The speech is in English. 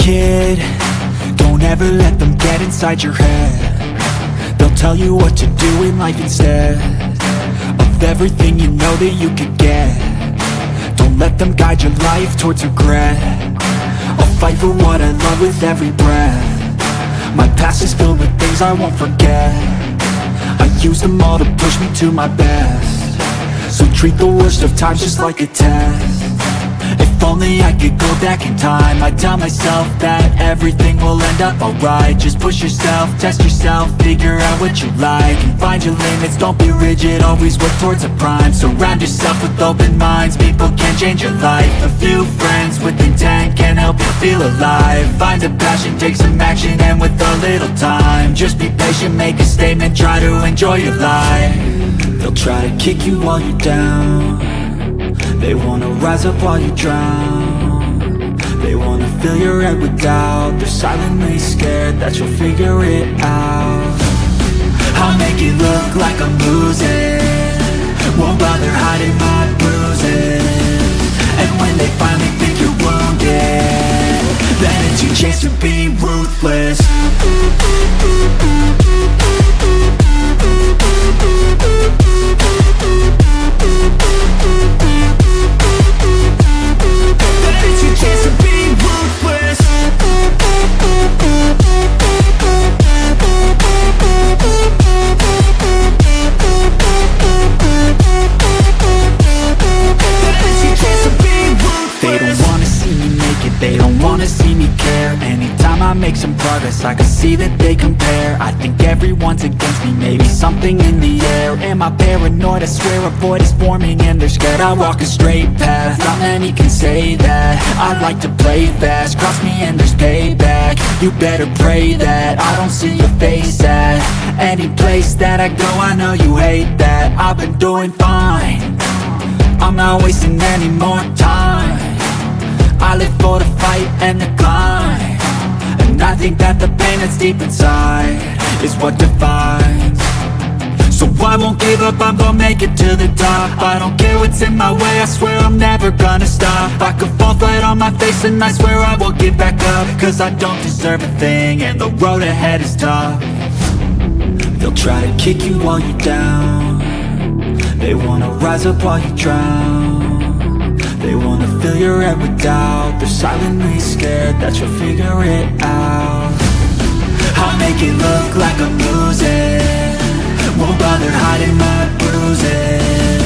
kid, don't ever let them get inside your head. They'll tell you what to do in life instead of everything you know that you could get. Don't let them guide your life towards regret. I'll fight for what I love with every breath. My past is filled with things I won't forget. I use them all to push me to my best. So treat the worst of times just like a test. If only I could go back in time, I'd tell myself that everything will end up alright. Just push yourself, test yourself, figure out what you like, and find your limits, don't be rigid, always work towards a prime. Surround yourself with open minds, people can change your life. A few friends with intent can help you feel alive. Find a passion, take some action, and with a little time, just be patient, make a statement, try to enjoy your life. They'll try to kick you while you're down. They wanna rise up while you drown. They wanna fill your head with doubt. They're silently scared that you'll figure it out. I'll make it look like I'm losing, won't bother hiding my bruises. And when they finally think you're wounded, then it's your chance to be ruthless. They don't wanna see me care. Anytime I make some progress, I can see that they compare. I think everyone's against me, maybe something in the air. Am I paranoid? I swear a void is forming and they're scared. I walk a straight path, not many can say that. I like to play fast, cross me and there's payback. You better pray that I don't see your face at any place that I go. I know you hate that. I've been doing fine, I'm not wasting any more time. I live for the fight and the climb, and I think that the pain that's deep inside is what defines. So I won't give up, I'm gonna make it to the top. I don't care what's in my way, I swear I'm never gonna stop. I could fall flat on my face and I swear I won't get back up, cause I don't deserve a thing and the road ahead is tough. They'll try to kick you while you're down. They wanna rise up while you drown. They wanna fill your head with doubt. They're silently scared that you'll figure it out. I'll make it look like I'm losing, won't bother hiding my bruises.